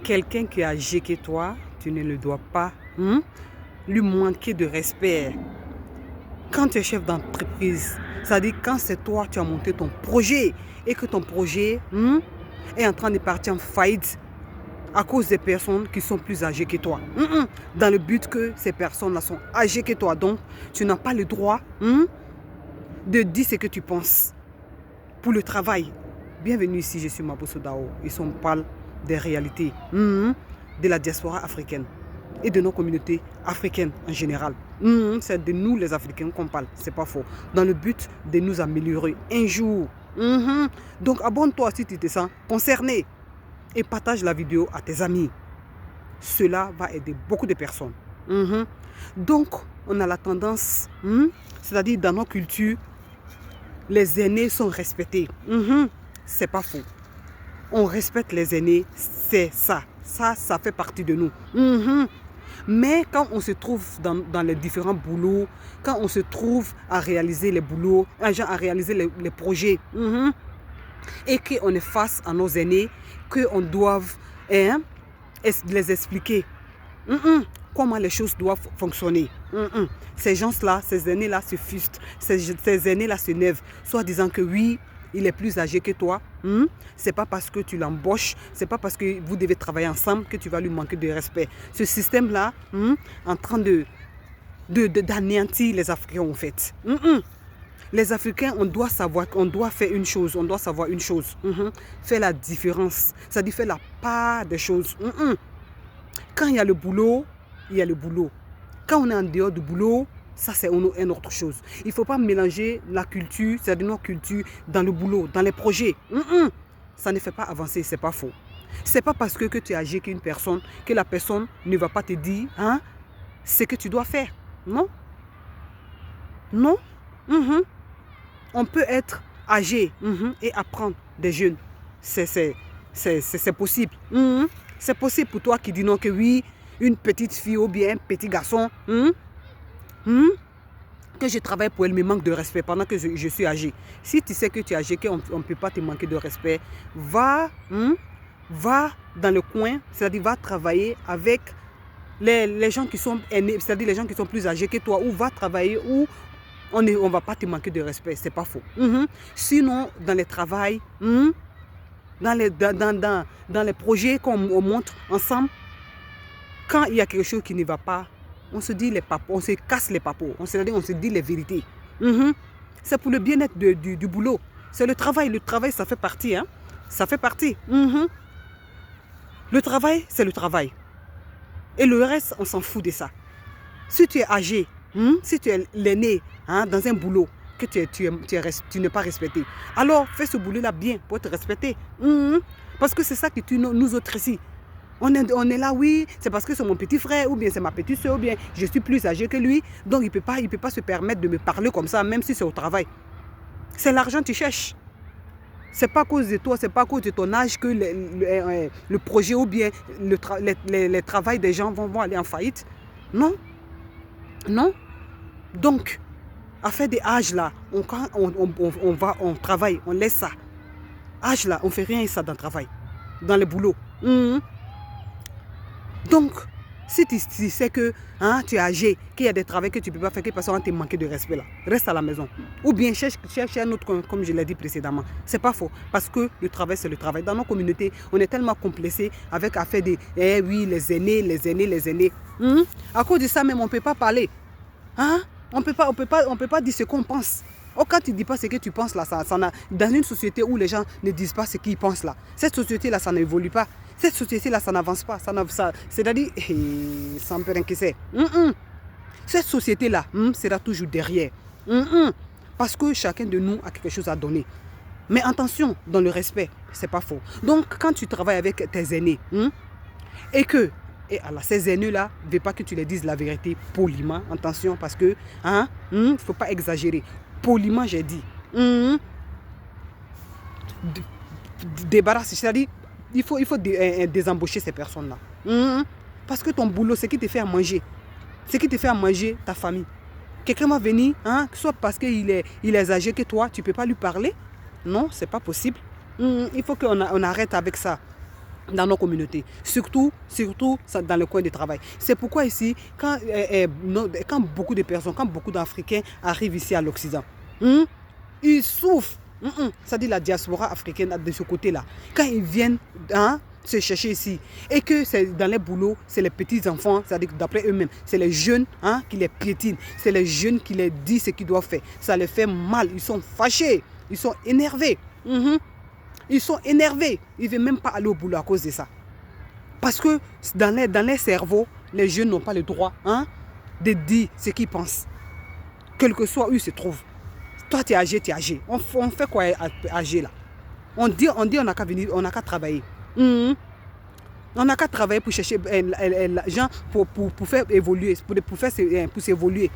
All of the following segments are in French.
Quelqu'un qui est âgé que toi, tu ne le dois pas lui manquer de respect. Quand tu es chef d'entreprise, c'est-à-dire quand c'est toi, tu as monté ton projet et que ton projet est en train de partir en faillite à cause des personnes qui sont plus âgées que toi. Dans le but que ces personnes-là sont âgées que toi. Donc, tu n'as pas le droit de dire ce que tu penses. Pour le travail, bienvenue ici, je suis Maboussou Dao. Ici, on parle des réalités de la diaspora africaine et de nos communautés africaines en général. C'est de nous les Africains qu'on parle, c'est pas faux. Dans le but de nous améliorer un jour. Donc abonne-toi si tu te sens concerné et partage la vidéo à tes amis. Cela va aider beaucoup de personnes. Donc on a la tendance, c'est-à-dire dans nos cultures, les aînés sont respectés. C'est pas faux. On respecte les aînés, c'est ça. Ça fait partie de nous. Mais quand on se trouve dans les différents boulots, quand on se trouve à réaliser les boulots, à réaliser les projets, et qu'on est face à nos aînés, qu'on doive les expliquer comment les choses doivent fonctionner. Ces gens-là, ces aînés-là se fustent, ces aînés-là se nervent, soit disant que oui, il est plus âgé que toi. C'est pas parce que tu l'embauches, c'est pas parce que vous devez travailler ensemble que tu vas lui manquer de respect. Ce système-là, en train d'anéantir les Africains en fait. Les Africains, on doit savoir, on doit faire une chose, on doit savoir une chose. Faire la différence, c'est-à-dire faire la part des choses. Quand il y a le boulot, il y a le boulot. Quand on est en dehors du boulot, ça c'est une autre chose. Il ne faut pas mélanger la culture, c'est-à-dire notre culture, dans le boulot, dans les projets. Ça ne fait pas avancer, c'est pas faux. C'est pas parce que tu es âgé qu'une personne, que la personne ne va pas te dire ce que tu dois faire. Non. Non. On peut être âgé et apprendre des jeunes. C'est possible. C'est possible pour toi qui dis non que oui, une petite fille ou bien un petit garçon, que je travaille pour elle me manque de respect pendant que je suis âgé. Si tu sais que tu es âgé, qu'on ne peut pas te manquer de respect, va dans le coin, c'est-à-dire va travailler avec les gens qui sont aînés, c'est-à-dire les gens qui sont plus âgés que toi, ou va travailler où on ne va pas te manquer de respect, c'est pas faux. Sinon, dans les travails, dans les projets qu'on montre ensemble, quand il y a quelque chose qui ne va pas, on se dit les papos, on se casse les papos, on se dit les vérités. C'est pour le bien-être du boulot. C'est le travail ça fait partie. Ça fait partie. Le travail, c'est le travail. Et le reste, on s'en fout de ça. Si tu es âgé, si tu es l'aîné dans un boulot, que tu n'es pas respecté, alors fais ce boulot-là bien pour te respecter. Parce que c'est ça que nous autres ici. On est là, oui, c'est parce que c'est mon petit frère, ou bien c'est ma petite soeur, ou bien je suis plus âgé que lui, donc il ne peut pas se permettre de me parler comme ça, même si c'est au travail. C'est l'argent que tu cherches. C'est pas à cause de toi, c'est pas à cause de ton âge que le projet ou bien les travails des gens vont aller en faillite. Non. Non. Donc, à faire des âges là, on travaille, on laisse ça. Âge là, on fait rien ça dans le travail, dans le boulot. Donc, si tu sais que tu es âgé, qu'il y a des travaux que tu ne peux pas faire, que personne va te manquer de respect là, reste à la maison. Ou bien cherche un autre, comme je l'ai dit précédemment. C'est pas faux. Parce que le travail, c'est le travail. Dans nos communautés, on est tellement complexés avec à faire des oui, les aînés. À cause de ça même, on ne peut pas parler. On peut pas dire ce qu'on pense. Oh, quand tu ne dis pas ce que tu penses là, dans une société où les gens ne disent pas ce qu'ils pensent là, cette société là, ça n'évolue pas. Cette société là, ça n'avance pas. C'est-à-dire, sans peu rien que c'est. Cette société là sera toujours derrière. Parce que chacun de nous a quelque chose à donner. Mais attention, dans le respect, c'est pas faux. Donc, quand tu travailles avec tes aînés, et alors, ces aînés-là, ne veulent pas que tu les dises la vérité poliment. Attention, parce que il ne faut pas exagérer. Poliment, j'ai dit. Débarrasser, c'est-à-dire, il faut désembaucher ces personnes-là. Parce que ton boulot, c'est qui te fait à manger. C'est qui te fait à manger ta famille. Quelqu'un va venir, soit parce qu'il est âgé que toi, tu ne peux pas lui parler. Non, ce n'est pas possible. Il faut qu'on arrête avec ça. dans nos communautés, surtout dans le coin de travail. C'est pourquoi ici, quand beaucoup de personnes, quand beaucoup d'Africains arrivent ici à l'Occident, ils souffrent. C'est-à-dire la diaspora africaine de ce côté-là. Quand ils viennent se chercher ici, et que c'est dans les boulots, c'est les petits-enfants, c'est-à-dire d'après eux-mêmes, c'est les jeunes qui les piétinent, c'est les jeunes qui les disent ce qu'ils doivent faire. Ça les fait mal, ils sont fâchés, ils sont énervés. Ils sont énervés, ils ne veulent même pas aller au boulot à cause de ça. Parce que dans les cerveaux, les jeunes n'ont pas le droit de dire ce qu'ils pensent. Quel que soit où ils se trouvent. Toi, tu es âgé, tu es âgé. On fait quoi âgé là? On dit on n'a qu'à venir, on n'a qu'à travailler. On n'a qu'à travailler pour chercher gens pour faire évoluer, pour s'évoluer.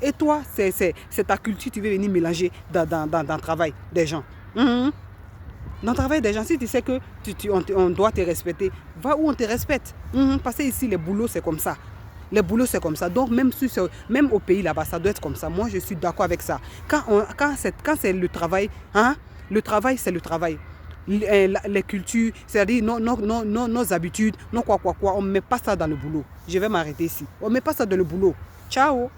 Et toi, c'est ta culture, tu veux venir mélanger dans le travail des gens. Dans le travail des gens, si tu sais que on doit te respecter, va où on te respecte. Parce que ici, les boulots, c'est comme ça. Les boulots, c'est comme ça. Donc, même au pays là-bas, ça doit être comme ça. Moi, je suis d'accord avec ça. Quand c'est le travail, le travail, c'est le travail. Les cultures, c'est-à-dire nos habitudes, on ne met pas ça dans le boulot. Je vais m'arrêter ici. On ne met pas ça dans le boulot. Ciao!